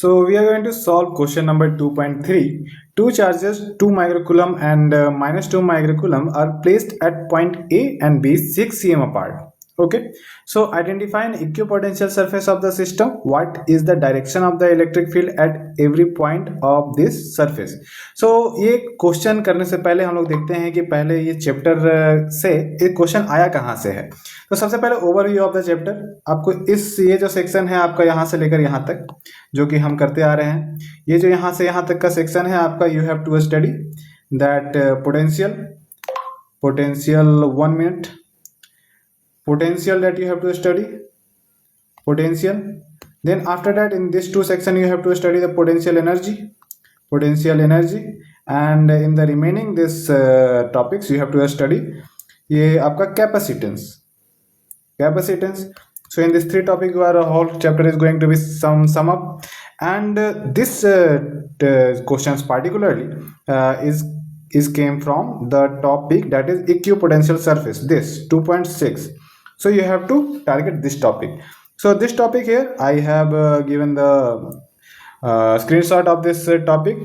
So we are going to solve question number 2.3. Two charges 2 microcoulomb and minus 2 microcoulomb are placed at point A and B 6 cm apart. Okay, so identify an equipotential surface of the system. What is the direction of the electric field at every point of this surface? So ये question करने से पहले हम लोग देखते हैं कि पहले ये चैप्टर से एक क्वेश्चन आया कहाँ से है। तो सबसे पहले ओवरव्यू ऑफ द चैप्टर, आपको इस ये जो सेक्शन है आपका यहाँ से लेकर यहाँ तक जो कि हम करते आ रहे हैं, ये जो यहाँ से यहाँ तक का सेक्शन है आपका, you have to study that potential 1 minute potential that you have to study potential. Then after that in this two section you have to study the potential energy, and in the remaining this topics you have to study ये आपका capacitance. So in this three topic our whole chapter is going to be sum up, and this questions particularly is came from the topic that is equipotential surface, this 2.6. So you have to target this topic. So this topic here I have given the screenshot of this topic.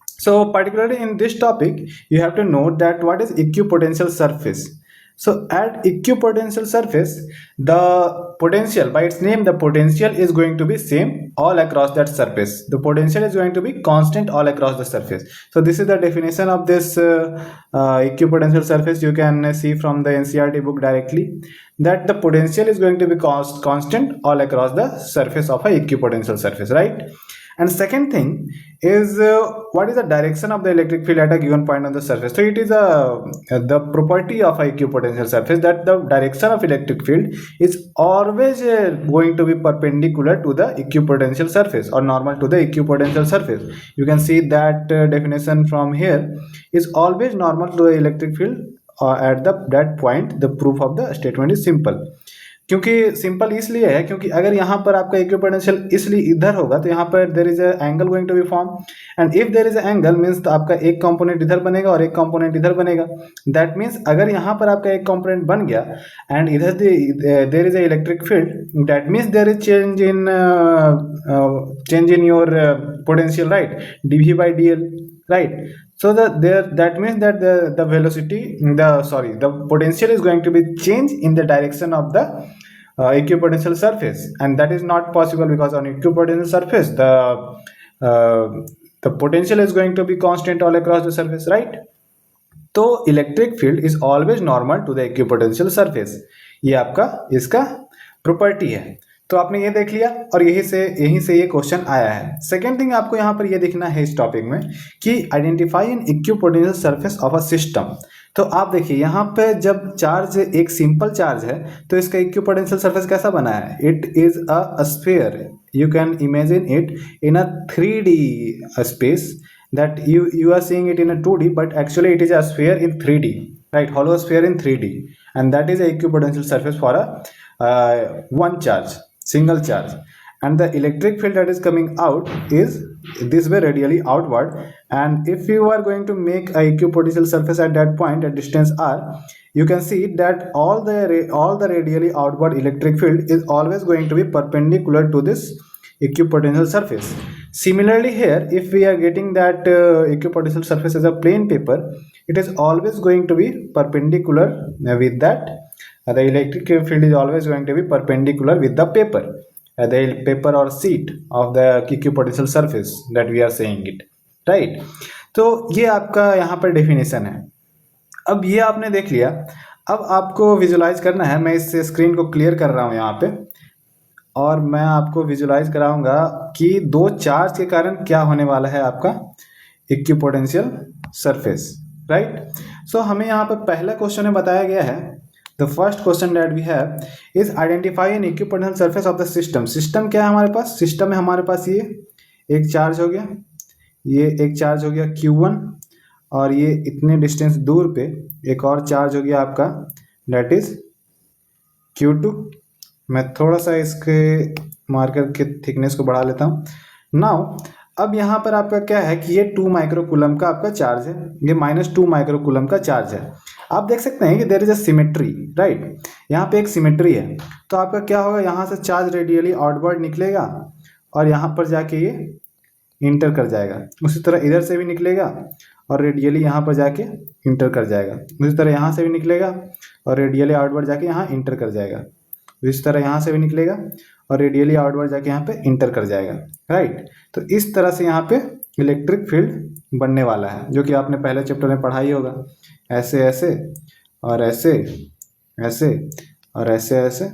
So particularly in this topic you have to note that what is equipotential surface. So at equipotential surface, the potential, by its name, the potential is going to be same all across that surface. The potential is going to be constant all across the surface. So this is the definition of this equipotential surface. You can see from the NCERT book directly that the potential is going to be constant all across the surface of a equipotential surface, right? And second thing is what is the direction of the electric field at a given point on the surface. So it is the property of a equipotential surface that the direction of electric field is always going to be perpendicular to the equipotential surface or normal to the equipotential surface. You can see that definition from here is always normal to the electric field at that point. The proof of the statement is simple. क्योंकि simple इसलिए है क्योंकि अगर यहाँ पर आपका equipotential इसलिए इधर होगा तो यहाँ पर there is a angle going to be form, and if there is a angle means तो आपका एक कंपोनेंट इधर बनेगा और एक कंपोनेंट इधर बनेगा. दैट मींस अगर यहाँ पर आपका एक कंपोनेंट बन गया एंड इधर there is a electric field, that means there is change in your potential, right, dv by dl, right? So that means that the velocity, the potential is going to be changed in the direction of the equipotential surface, and that is not possible because on equipotential surface the potential is going to be constant all across the surface, right? तो electric field is always normal to the equipotential surface. ये आपका इसका property है. तो आपने ये देख लिया और यहीं से ये क्वेश्चन आया है. सेकेंड थिंग आपको यहाँ पर ये देखना है इस टॉपिक में कि identify an equipotential surface of a system. तो आप देखिए यहाँ पे जब चार्ज एक सिंपल चार्ज है तो इसका इक्विपोटेंशियल सरफेस कैसा बना है. It is a sphere. You can imagine it in a 3D space that you are seeing it in a 2D, but actually it is a sphere in 3D, right? Hollow sphere in 3D, and that is a equipotential surface for a one charge, single charge, and the electric field that is coming out is this way radially outward. And if you are going to make a equipotential surface at that point at distance r, you can see that all the radially outward electric field is always going to be perpendicular to this equipotential surface. Similarly here, if we are getting that equipotential surface as a plain paper, it is always going to be perpendicular with that. The electric field is always going to be perpendicular with the paper, the paper or sheet of the equipotential surface that we are saying it, right? तो ये आपका यहाँ पर definition है. अब ये आपने देख लिया. अब आपको विजुलाइज करना है. मैं इस स्क्रीन को क्लियर कर रहा हूँ यहाँ पे और मैं आपको विजुलाइज कराऊंगा कि दो चार्ज के कारण क्या होने वाला है आपका इक्विपोटेंशियल सरफेस, राइट? सो हमें यहाँ पर पहला क्वेश्चन में बताया गया है, the first question that we have is identify an equipotential surface of the system. System क्या है हमारे पास? सिस्टम में हमारे पास ये एक चार्ज हो गया, ये एक चार्ज हो गया Q1, और ये इतने डिस्टेंस दूर पे एक और चार्ज हो गया आपका दैट इज Q2. मैं थोड़ा सा इसके मार्कर के थिकनेस को बढ़ा लेता हूँ. नाउ अब यहाँ पर आपका क्या है कि ये 2 माइक्रोकूलम का आपका चार्ज है, ये -2 माइक्रोकूलम का चार्ज है. आप देख सकते हैं कि there is a symmetry, right? यहाँ पे एक सिमेट्री है. तो आपका क्या होगा, यहाँ से चार्ज रेडियली आउटवर्ड निकलेगा और यहाँ पर जाके ये इंटर कर जाएगा। उसी तरह इधर से भी निकलेगा और रेडियली यहाँ पर जाके इंटर कर जाएगा। उसी तरह यहाँ से भी निकलेगा और रेडियली आउटवर्ड जाके यहाँ इंटर कर जाएगा। इस तरह यहाँ से भी निकलेगा और रेडियली आउटवर्ड जाके यहाँ पे इंटर कर जाएगा, राइट। तो इस तरह से यहाँ पे इलेक्ट्रिक फील्ड बनने वाला है, जो कि आपने पहले चैप्टर में पढ़ा ही होगा। ऐसे ऐसे और ऐसे ऐसे और ऐसे ऐसे,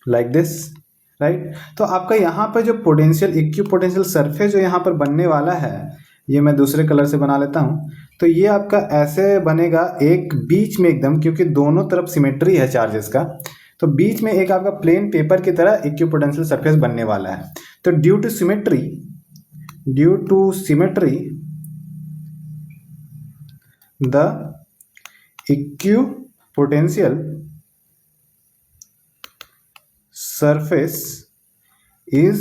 लाइक दिस, राइट। तो आपका यहाँ पर जो पोटेंशियल इक्विपोटेंशियल सरफेस जो यहाँ पर बनने वाला है, ये मैं दूसरे कलर से बना लेता हूँ। तो ये आपका ऐसे बनेगा एक बीच में एकदम, क्योंकि दोनों तरफ सिमेट्री है चार्जेस का, तो बीच में एक आपका प्लेन पेपर की तरह इक्विपोटेंशियल सरफेस बनने वाला है। तो due to symmetry the equipotential surface is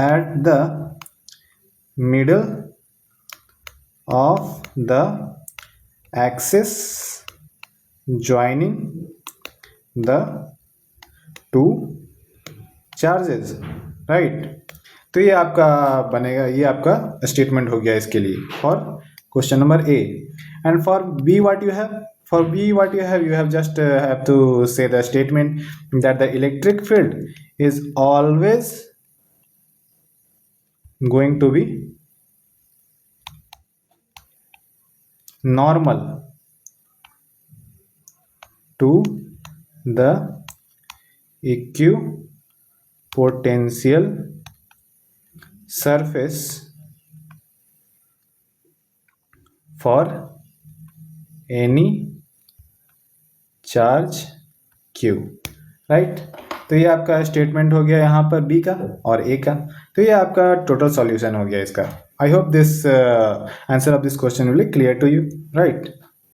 at the middle of the axis joining the two charges, right। तो ये आपका बनेगा, ये आपका स्टेटमेंट हो गया इसके लिए for question number A. And for be what you have, for B what you have just have to say the statement that the electric field is always going to be normal to the equipotential surface for any charge Q, right. तो ये आपका statement हो गया यहाँ पर B का और A का। तो ये आपका टोटल सॉल्यूशन हो गया इसका। I hope this answer of this question will be clear to you, right.